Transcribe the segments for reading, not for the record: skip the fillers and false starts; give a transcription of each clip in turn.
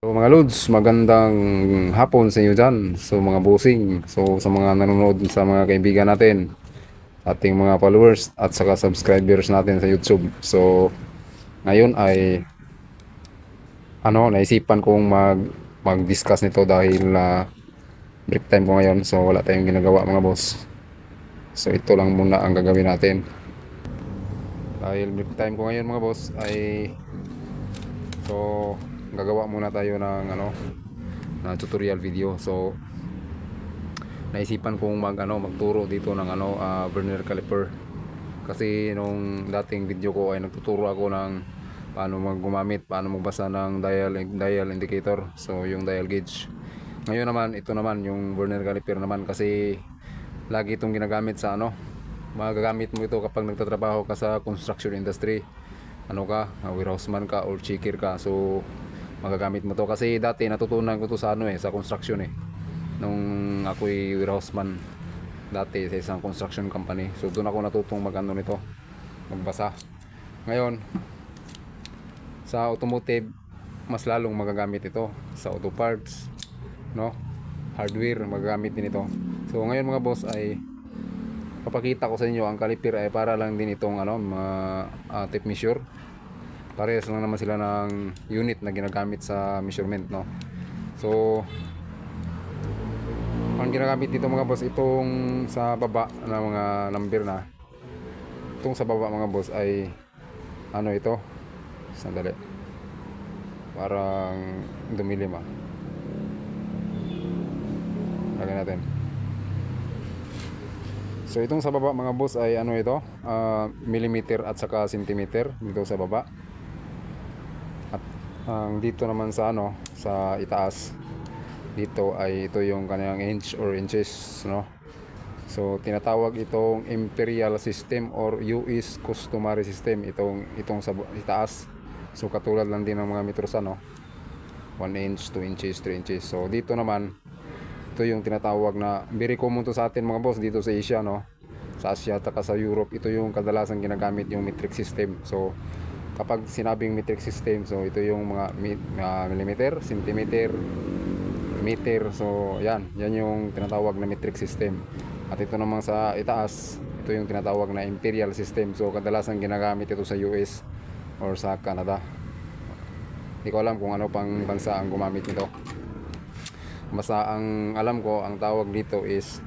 So mga Lods, magandang hapon sa inyo dyan. So mga bossing, so sa mga nanonood, sa mga kaibigan natin, ating mga followers at saka subscribers natin sa YouTube. So ngayon ay naisipan kong mag-discuss nito dahil break time ko ngayon. So wala tayong ginagawa mga boss. So ito lang muna ang gagawin natin. Dahil break time ko ngayon mga boss ay so gagawa muna tayo ng na tutorial video. So naisipan kong magturo dito ng vernier caliper kasi nung dating video ko ay nagtuturo ako ng paano gumamit, paano magbasa ng dial indicator, so yung dial gauge. Ngayon naman, ito naman yung vernier caliper naman kasi lagi itong ginagamit sa magagamit mo ito kapag nagtatrabaho ka sa construction industry, warehouse man ka or checker ka, so magagamit mo to kasi dati natutunan ko to sa sa construction nung ako'y warehouseman dati sa isang construction company. So doon ako natutong nito, magbasa. Ngayon, sa automotive, mas lalong magagamit ito sa auto parts, hardware, magagamit din ito. So ngayon mga boss ay papakita ko sa inyo ang caliper ay para lang din itong tape measure. Parehas lang naman sila ng unit na ginagamit sa measurement, So ang ginagamit dito mga boss, itong sa baba na mga number itong sa baba mga boss ay ito, sandali, parang dumilim lagyan natin. So itong sa baba mga boss ay ito, millimeter at saka centimeter dito sa baba. At dito naman sa sa itaas, dito ay ito yung kanyang inch or inches, So tinatawag itong imperial system or US customary system, itong sa itaas. So katulad lang din ng mga metros 1 inch, 2 inches, 3 inches. So dito naman, ito yung tinatawag na very common to sa atin mga boss dito sa Asia, sa Asia at sa Europe. Ito yung kadalasan ginagamit, yung metric system. So kapag sinabing metric system, so ito yung mga millimeter, centimeter, meter. So yan yung tinatawag na metric system. At ito naman sa itaas, ito yung tinatawag na imperial system. So kadalasan ginagamit ito sa US or sa Canada. Hindi ko alam kung ano pang bansa ang gumamit nito. Basta ang alam ko, ang tawag dito is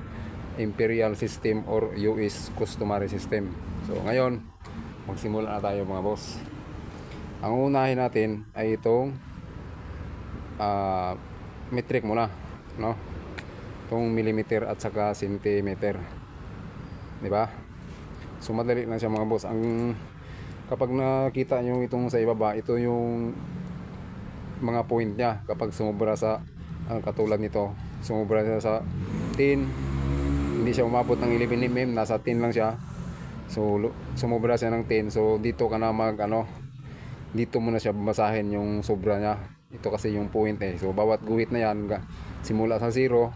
imperial system or US customary system. So ngayon, magsimula na tayo mga boss. Ang unahin natin ay itong metric muna, itong millimeter at saka centimeter, di ba? So madali lang siya mga boss. Kapag nakita nyo itong sa ibaba, ito yung mga point niya. Kapag sumubra sa katulad nito, sumubra siya sa 10, hindi siya umabot ng 11 mm, nasa 10 lang siya. So sumubra siya ng 10, so dito ka na dito mo na siya basahin yung sobra niya. Ito kasi yung point So bawat guhit na yan, simula sa 0,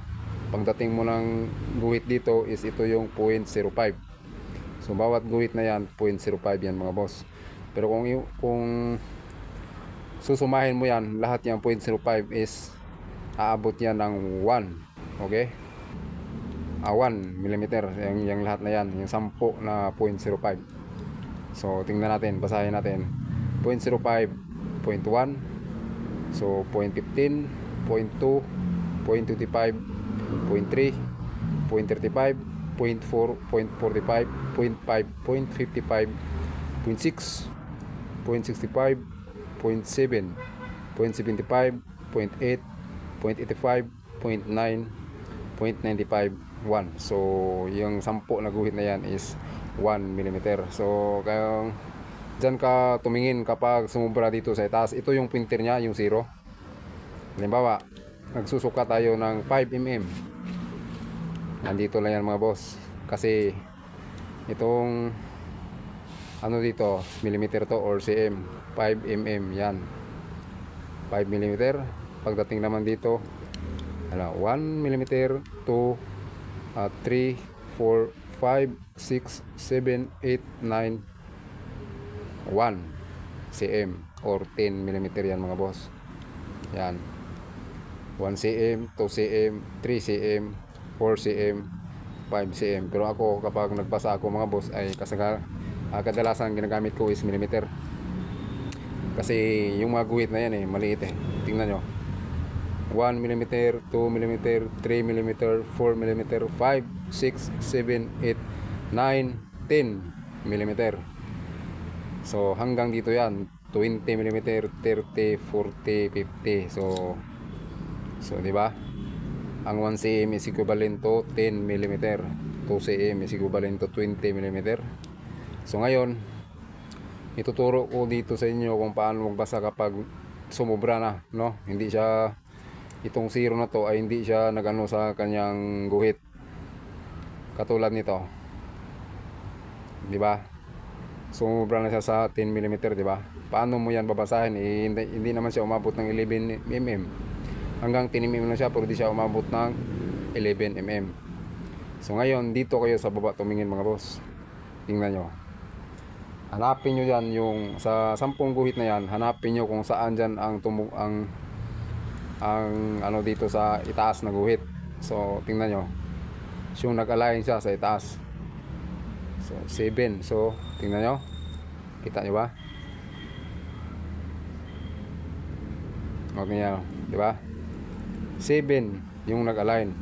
pagdating mo ng guhit dito is ito yung 0.05. So bawat guhit na yan, 0.05 yan mga boss. Pero kung susumahin mo yan, lahat yan 0.05 is aabot yan ng 1. Okay? 1 millimeter. Yung lahat na yan, yung 10 na 0.05. So tingnan natin, basahin natin. 0.05, 0.1, so 0.15, 0.2, 0.25, 0.3, 0.35, 0.4, 0.45, 0.5, 0.55, 0.6, 0.65, 0.7, 0.75, 0.8, 0.85, 0.9, 0.95, 1. So yung 10 na guhit na yan is 1 mm. So kaya dyan ka tumingin kapag sumubra dito sa itaas. Ito yung pointer nya, yung 0. Halimbawa, nagsusuka tayo ng 5 mm. Nandito lang yan mga boss. Kasi itong dito, millimeter to or cm, 5 mm yan. 5 mm. Pagdating naman dito, 1 mm, 2, 3, 4, 5, 6, 7, 8, 9, 1 cm or 10 mm yan mga boss. Yan. 1 cm, 2 cm, 3 cm, 4 cm, 5 cm. Pero ako kapag nagbasa ako mga boss ay kadalasan ginagamit ko is millimeter. Kasi yung mga guhit na yan maliit Tingnan nyo. 1 mm, 2 mm, 3 mm, 4 mm, 5, 6, 7, 8, 9, 10 mm. So hanggang dito yan. 20 mm, 30, 40, 50. So di ba? Ang 1 cm is equivalent to 10 mm. 2 cm is equivalent to 20 mm. So ngayon, ituturo ko dito sa inyo kung paano magbasa kapag sumobra na, no? Hindi siya, itong zero na to ay hindi siya nagano sa kanyang guhit. Katulad nito. Di ba? Sumobra na siya sa 10 mm, di ba? Paano mo yan babasahin? Hindi naman siya umabot ng 11 mm. Hanggang 10 mm na siya pero di siya umabot ng 11 mm. So ngayon, dito kayo sa baba tumingin mga boss. Tingnan nyo. Hanapin nyo yan yung sa 10 guhit na yan. Hanapin nyo kung saan dyan ang ano dito sa itaas na guhit. So tingnan nyo. Yung nag-align siya sa itaas. So 7. So tingnan nyo. Kita nyo ba? Okay yan. Di ba? 7 yung nag-align.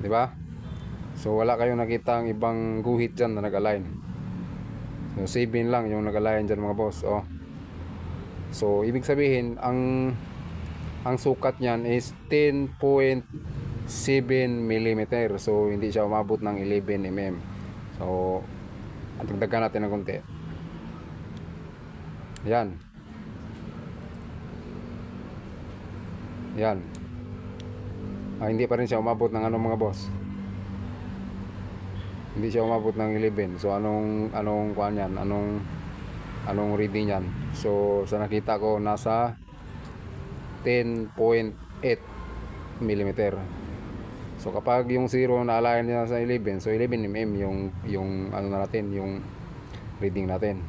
Di ba? So wala kayong nakita ang ibang guhit dyan na nag-align. So 7 lang yung nag-align dyan mga boss. Oh. So ibig sabihin ang sukat niyan is 10.7 mm. So hindi siya umabot ng 11 mm. So dagdagan natin ng konti. Yan. Yan. Hindi pa rin siya umabot ng ano mga boss. Hindi siya umabot ng 11. So anong kuan yan? Anong reading yan? So sa nakita ko nasa 10.8 mm. So kapag yung 0 na align niya sa 11, so 11 mm yung ano na natin, yung reading natin.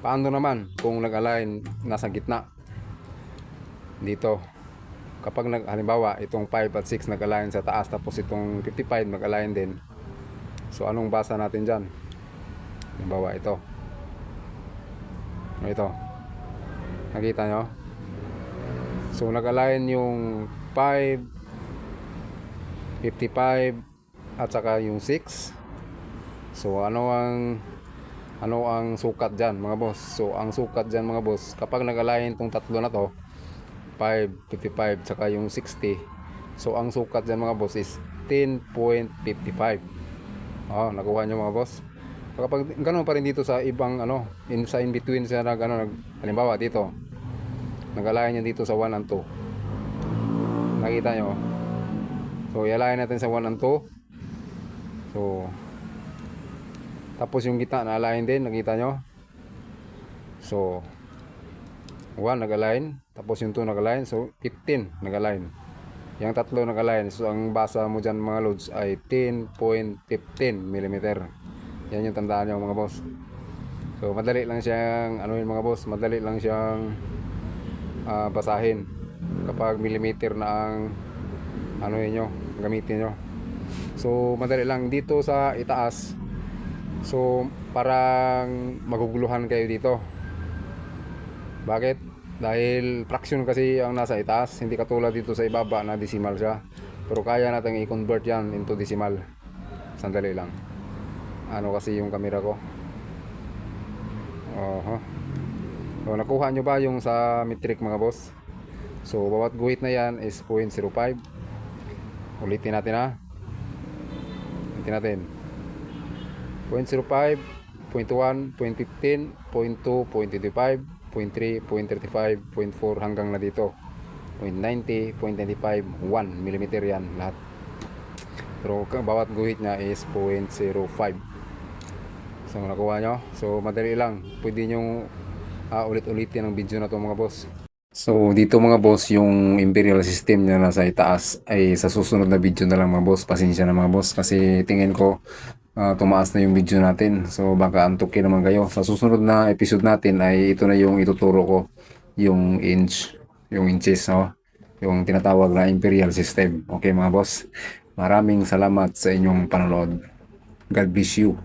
Paano naman kung nag-align nasa gitna? Dito. Kapag halimbawa itong 5 at 6 nag-align sa taas tapos itong 55 nag-align din. So anong basa natin dyan? Halimbawa ito. Nakita nyo? So nag-align yung 5, 55 at saka yung 6. So ano ang sukat dyan mga boss? So ang sukat dyan mga boss, kapag nag-align itong tatlo na to, 5, 55 saka yung 60, so ang sukat dyan mga boss is 10.55. Nakuha nyo mga boss. So, kapag ganoon pa rin dito sa ibang sa in between siya halimbawa dito nag-align niya dito sa 1 and 2, nakita nyo. So i-align natin sa 1 and 2. So tapos yung gitna na-align din, nakita nyo. So 1 nag-align, tapos yung 2 nag-align, so 15 nag-align. Yung tatlo nag-align. So ang basa mo dyan mga loads ay 10.15 mm. Yan yung tandaan nyo mga boss. So madali lang siyang mga boss, madali lang siyang basahin kapag millimeter na ang nyo, gamitin nyo. So madali lang dito sa itaas. So parang maguguluhan kayo dito. Bakit? Dahil fraction kasi ang nasa itaas, hindi katulad dito sa ibaba na decimal siya. Pero kaya natin i-convert yan into decimal. Sandali lang. Kasi yung camera ko. So nakuha nyo ba yung sa metric mga boss? So bawat guhit na yan is 0.05. Ulitin natin Ulitin natin. 0.05, 0.1, 0.15, 0.2, 0.25, 0.3, 0.35, 0.4 hanggang na dito 0.90, 0.95, 1 mm yan lahat. Pero bawat guhit nya is 0.05. So nakuha nyo. So madali lang. Pwede nyo ulit-ulitin ang video na to mga boss. So dito mga boss, yung imperial system niya nasa itaas ay sa susunod na video na lang mga boss. Pasensya na mga boss kasi tingin ko tumaas na yung video natin. So baka antukin naman kayo. Sa susunod na episode natin ay ito na yung ituturo ko, yung yung inches, no? Yung tinatawag na imperial system. Okay mga boss. Maraming salamat sa inyong panonood. God bless you.